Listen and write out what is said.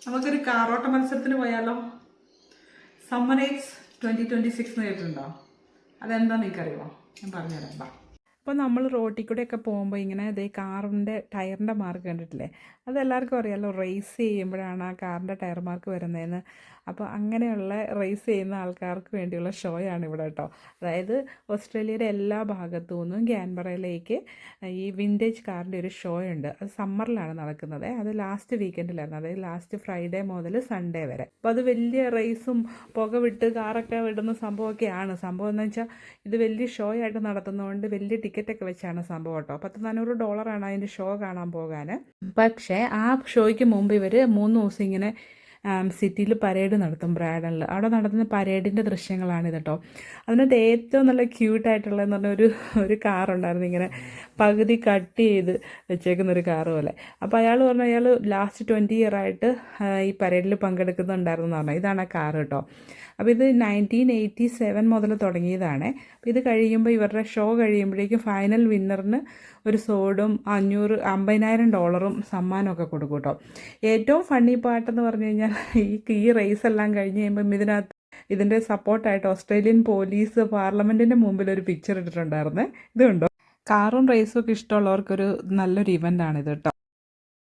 നമുക്കൊരു കാറോട്ട മത്സരത്തിന് പോയാലോ? സമ്മർ റേസ് 2026 എന്ന് കേട്ടിട്ടുണ്ടോ? അതെന്താണെന്ന് എനിക്കറിയുമോ? ഞാൻ പറഞ്ഞുതരാം. ബാ. അപ്പോൾ നമ്മൾ റോട്ടിൽ കൂടെയൊക്കെ പോകുമ്പോൾ ഇങ്ങനെ അതേ കാറിൻ്റെ ടയറിൻ്റെ മാർക്ക് കണ്ടിട്ടില്ലേ? അതെല്ലാവർക്കും അറിയാമല്ലോ, റേസ് ചെയ്യുമ്പോഴാണ് ആ കാറിൻ്റെ ടയർ മാർക്ക് വരുന്നതെന്ന്. അപ്പോൾ അങ്ങനെയുള്ള റേസ് ചെയ്യുന്ന ആൾക്കാർക്ക് വേണ്ടിയുള്ള ഷോയാണ് ഇവിടെ കേട്ടോ. അതായത് ഓസ്ട്രേലിയയുടെ എല്ലാ ഭാഗത്തു നിന്നും ക്യാൻബറയിലേക്ക് ഈ വിൻറ്റേജ് കാറിൻ്റെ ഒരു ഷോ ഉണ്ട്. അത് സമ്മറിലാണ് നടക്കുന്നത്. അത് ലാസ്റ്റ് വീക്കെൻഡിലായിരുന്നു, അതായത് ലാസ്റ്റ് ഫ്രൈഡേ മുതൽ സൺഡേ വരെ. അപ്പോൾ അത് വലിയ റേസും പുക വിട്ട് കാറൊക്കെ വിടുന്ന സംഭവമൊക്കെയാണ്. സംഭവം എന്ന് വെച്ചാൽ ഇത് വലിയ ഷോ ആയിട്ട് നടത്തുന്നതുകൊണ്ട് വലിയ ടിക്കറ്റൊക്കെ വെച്ചാണ് സംഭവം കേട്ടോ. $400 അതിൻ്റെ ഷോ കാണാൻ പോകാൻ. പക്ഷേ ആ ഷോയ്ക്ക് മുമ്പ് ഇവർ 3 ദിവസം ഇങ്ങനെ സിറ്റിയിൽ പരേഡ് നടത്തും. ബ്രാഡനിൽ അവിടെ നടത്തുന്ന പരേഡിൻ്റെ ദൃശ്യങ്ങളാണിത് കേട്ടോ. അതിനകത്ത് ഏറ്റവും നല്ല ക്യൂട്ടായിട്ടുള്ളതെന്ന് പറഞ്ഞാൽ ഒരു കാറുണ്ടായിരുന്നു, ഇങ്ങനെ പകുതി കട്ട് ചെയ്ത് വെച്ചേക്കുന്നൊരു കാറ് പോലെ. അപ്പോൾ അയാൾ പറഞ്ഞു അയാൾ ലാസ്റ്റ് 20 ഇയർ ആയിട്ട് ഈ പരേഡിൽ പങ്കെടുക്കുന്നുണ്ടായിരുന്നു എന്ന് പറഞ്ഞു. ഇതാണ് ആ കാറ് കേട്ടോ. അപ്പോൾ ഇത് 1987 മുതൽ തുടങ്ങിയതാണ്. അപ്പോൾ ഇത് കഴിയുമ്പോൾ ഇവരുടെ ഷോ കഴിയുമ്പോഴേക്കും ഫൈനൽ വിന്നറിന് ഒരു സോഡും $50,000 സമ്മാനമൊക്കെ കൊടുക്കും കേട്ടോ. ഏറ്റവും ഫണ്ണി പാട്ടെന്ന് പറഞ്ഞു കഴിഞ്ഞാൽ ഈ റേസ് എല്ലാം കഴിഞ്ഞ് കഴിയുമ്പം ഇതിൻ്റെ സപ്പോർട്ടായിട്ട് ഓസ്ട്രേലിയൻ പോലീസ് പാർലമെൻറ്റിൻ്റെ മുമ്പിൽ ഒരു പിക്ചർ ഇട്ടിട്ടുണ്ടായിരുന്നേ. ഇതുണ്ടോ? കാറും റേസും ഒക്കെ ഇഷ്ടമുള്ളവർക്കൊരു നല്ലൊരു ഇവൻ്റാണിത് കേട്ടോ.